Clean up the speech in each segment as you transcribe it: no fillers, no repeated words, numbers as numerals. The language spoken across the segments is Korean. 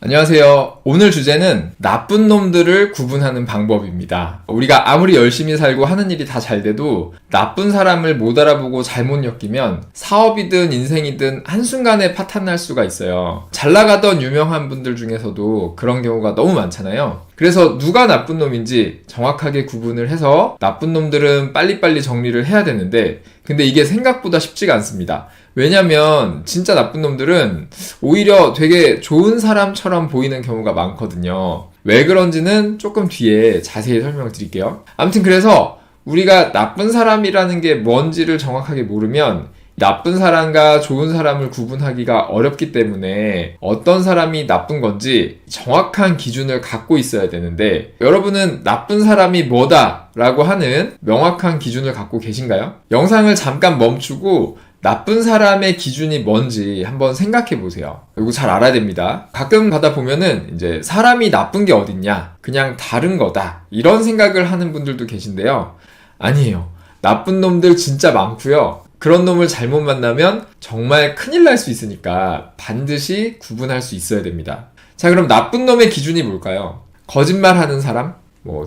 안녕하세요. 오늘 주제는 나쁜 놈들을 구분하는 방법입니다. 우리가 아무리 열심히 살고 하는 일이 다 잘 돼도 나쁜 사람을 못 알아보고 잘못 엮이면 사업이든 인생이든 한순간에 파탄날 수가 있어요. 잘 나가던 유명한 분들 중에서도 그런 경우가 너무 많잖아요. 그래서 누가 나쁜 놈인지 정확하게 구분을 해서 나쁜 놈들은 빨리빨리 정리를 해야 되는데, 근데 이게 생각보다 쉽지가 않습니다. 왜냐면 진짜 나쁜 놈들은 오히려 되게 좋은 사람처럼 보이는 경우가 많거든요. 왜 그런지는 조금 뒤에 자세히 설명드릴게요. 아무튼 그래서 우리가 나쁜 사람이라는 게 뭔지를 정확하게 모르면 나쁜 사람과 좋은 사람을 구분하기가 어렵기 때문에 어떤 사람이 나쁜 건지 정확한 기준을 갖고 있어야 되는데, 여러분은 나쁜 사람이 뭐다 라고 하는 명확한 기준을 갖고 계신가요? 영상을 잠깐 멈추고 나쁜 사람의 기준이 뭔지 한번 생각해 보세요. 이거 잘 알아야 됩니다. 가끔 가다 보면은 이제 사람이 나쁜 게 어딨냐, 그냥 다른 거다, 이런 생각을 하는 분들도 계신데요. 아니에요. 나쁜 놈들 진짜 많고요. 그런 놈을 잘못 만나면 정말 큰일 날 수 있으니까 반드시 구분할 수 있어야 됩니다. 자, 그럼 나쁜 놈의 기준이 뭘까요? 거짓말하는 사람,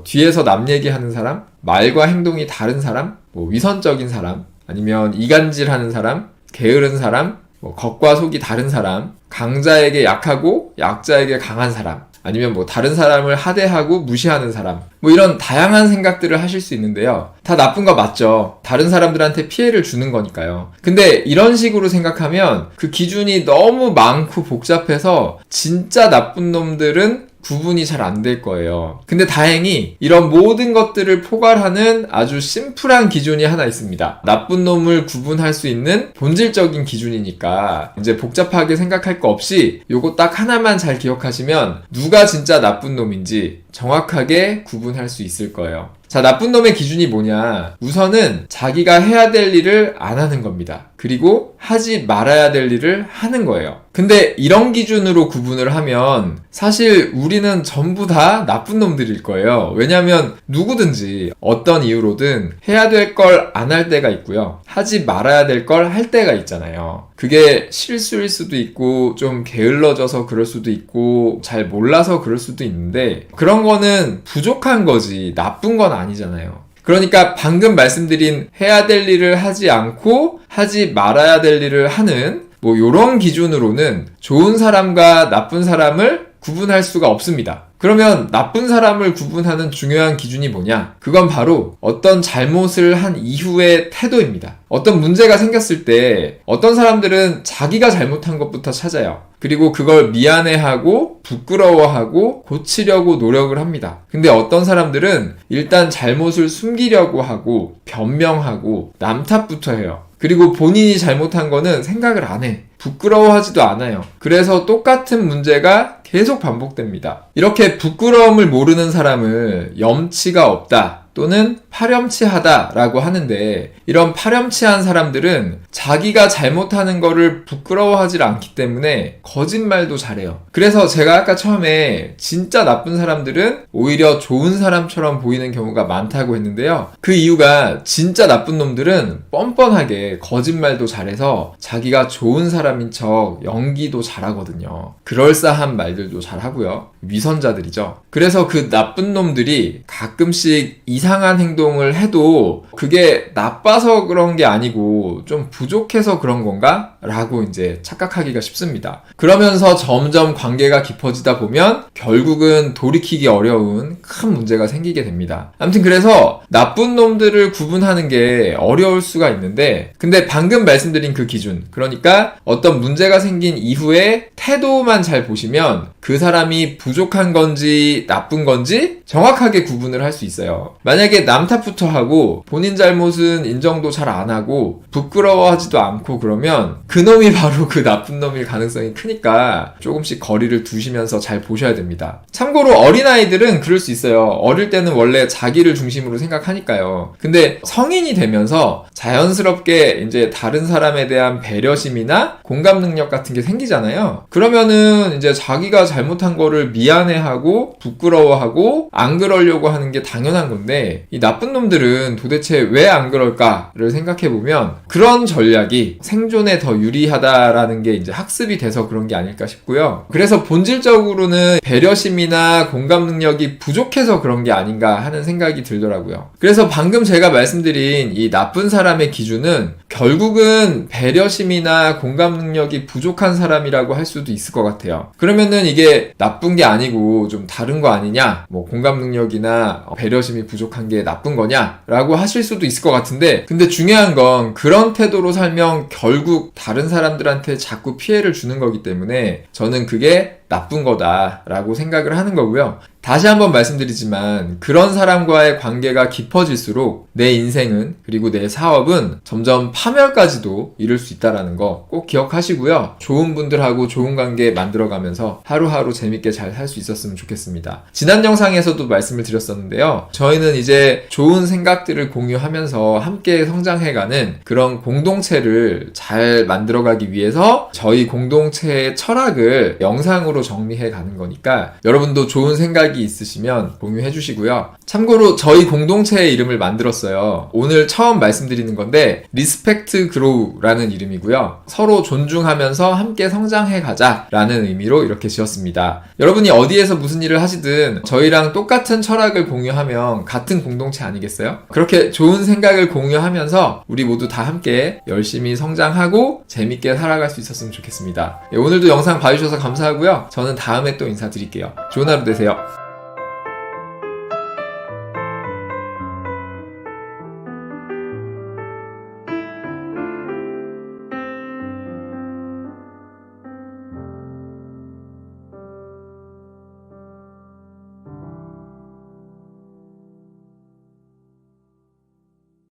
뒤에서 남 얘기하는 사람, 말과 행동이 다른 사람, 위선적인 사람, 아니면 이간질하는 사람, 게으른 사람, 겉과 속이 다른 사람, 강자에게 약하고 약자에게 강한 사람, 아니면 다른 사람을 하대하고 무시하는 사람, 이런 다양한 생각들을 하실 수 있는데요. 다 나쁜 거 맞죠. 다른 사람들한테 피해를 주는 거니까요. 근데 이런 식으로 생각하면 그 기준이 너무 많고 복잡해서 진짜 나쁜 놈들은 구분이 잘 안 될 거예요. 근데 다행히 이런 모든 것들을 포괄하는 아주 심플한 기준이 하나 있습니다. 나쁜 놈을 구분할 수 있는 본질적인 기준이니까 이제 복잡하게 생각할 거 없이 요거 딱 하나만 잘 기억하시면 누가 진짜 나쁜 놈인지 정확하게 구분할 수 있을 거예요. 자, 나쁜 놈의 기준이 뭐냐? 우선은 자기가 해야 될 일을 안 하는 겁니다. 그리고 하지 말아야 될 일을 하는 거예요. 근데 이런 기준으로 구분을 하면 사실 우리는 전부 다 나쁜 놈들일 거예요. 왜냐면 누구든지 어떤 이유로든 해야 될 걸 안 할 때가 있고요. 하지 말아야 될 걸 할 때가 있잖아요. 그게 실수일 수도 있고 좀 게을러져서 그럴 수도 있고 잘 몰라서 그럴 수도 있는데, 그런 거는 부족한 거지 나쁜 건 아니잖아요. 그러니까 방금 말씀드린 해야 될 일을 하지 않고 하지 말아야 될 일을 하는 요런 기준으로는 좋은 사람과 나쁜 사람을 구분할 수가 없습니다. 그러면 나쁜 사람을 구분하는 중요한 기준이 뭐냐? 그건 바로 어떤 잘못을 한 이후의 태도입니다. 어떤 문제가 생겼을 때 어떤 사람들은 자기가 잘못한 것부터 찾아요. 그리고 그걸 미안해하고 부끄러워하고 고치려고 노력을 합니다. 근데 어떤 사람들은 일단 잘못을 숨기려고 하고 변명하고 남 탓부터 해요. 그리고 본인이 잘못한 거는 생각을 안 해. 부끄러워하지도 않아요. 그래서 똑같은 문제가 계속 반복됩니다. 이렇게 부끄러움을 모르는 사람을 염치가 없다 또는 파렴치하다 라고 하는데, 이런 파렴치한 사람들은 자기가 잘못하는 거를 부끄러워하지 않기 때문에 거짓말도 잘해요. 그래서 제가 아까 처음에 진짜 나쁜 사람들은 오히려 좋은 사람처럼 보이는 경우가 많다고 했는데요. 그 이유가 진짜 나쁜 놈들은 뻔뻔하게 거짓말도 잘해서 자기가 좋은 사람인 척 연기도 잘하거든요. 그럴싸한 말들도 잘하고요. 위선자들이죠. 그래서 그 나쁜 놈들이 가끔씩 이상한 행동을 해도 그게 나빠서 그런 게 아니고 좀 부족해서 그런 건가? 라고 이제 착각하기가 쉽습니다. 그러면서 점점 관계가 깊어지다 보면 결국은 돌이키기 어려운 큰 문제가 생기게 됩니다. 아무튼 그래서 나쁜 놈들을 구분하는 게 어려울 수가 있는데, 근데 방금 말씀드린 그 기준, 그러니까 어떤 문제가 생긴 이후에 태도만 잘 보시면 그 사람이 부족한 건지 나쁜 건지 정확하게 구분을 할 수 있어요. 만약에 남 탓부터 하고 본인 잘못은 인정도 잘 안 하고 부끄러워하지도 않고 그러면 그놈이 바로 그 나쁜 놈일 가능성이 크니까 조금씩 거리를 두시면서 잘 보셔야 됩니다. 참고로 어린아이들은 그럴 수 있어요. 어릴 때는 원래 자기를 중심으로 생각하니까요. 근데 성인이 되면서 자연스럽게 이제 다른 사람에 대한 배려심이나 공감 능력 같은 게 생기잖아요. 그러면은 이제 자기가 잘못한 거를 미안해하고 부끄러워하고 안 그러려고 하는 게 당연한 건데, 이 나쁜 놈들은 도대체 왜 안 그럴까를 생각해보면 그런 전략이 생존에 더 더 유리하다라는 게 이제 학습이 돼서 그런 게 아닐까 싶고요. 그래서 본질적으로는 배려심이나 공감 능력이 부족해서 그런 게 아닌가 하는 생각이 들더라고요. 그래서 방금 제가 말씀드린 이 나쁜 사람의 기준은 결국은 배려심이나 공감 능력이 부족한 사람이라고 할 수도 있을 것 같아요. 그러면은 이게 나쁜 게 아니고 좀 다른 거 아니냐? 뭐 공감 능력이나 배려심이 부족한 게 나쁜 거냐? 라고 하실 수도 있을 것 같은데, 근데 중요한 건 그런 태도로 살면 결국 다른 사람들한테 자꾸 피해를 주는 거기 때문에 저는 그게 나쁜 거다라고 생각을 하는 거고요. 다시 한번 말씀드리지만 그런 사람과의 관계가 깊어질수록 내 인생은, 그리고 내 사업은 점점 파멸까지도 이룰 수 있다는 거 꼭 기억하시고요. 좋은 분들하고 좋은 관계 만들어가면서 하루하루 재밌게 잘 살 수 있었으면 좋겠습니다. 지난 영상에서도 말씀을 드렸었는데요. 저희는 이제 좋은 생각들을 공유하면서 함께 성장해가는 그런 공동체를 잘 만들어가기 위해서 저희 공동체의 철학을 영상으로 정리해 가는 거니까 여러분도 좋은 생각이 있으시면 공유해 주시고요. 참고로 저희 공동체의 이름을 만들었어요. 오늘 처음 말씀드리는 건데 리스펙트 그로우라는 이름이고요. 서로 존중하면서 함께 성장해 가자라는 의미로 이렇게 지었습니다. 여러분이 어디에서 무슨 일을 하시든 저희랑 똑같은 철학을 공유하면 같은 공동체 아니겠어요? 그렇게 좋은 생각을 공유하면서 우리 모두 다 함께 열심히 성장하고 재밌게 살아갈 수 있었으면 좋겠습니다. 오늘도 영상 봐주셔서 감사하고요. 저는 다음에 또 인사드릴게요. 좋은 하루 되세요.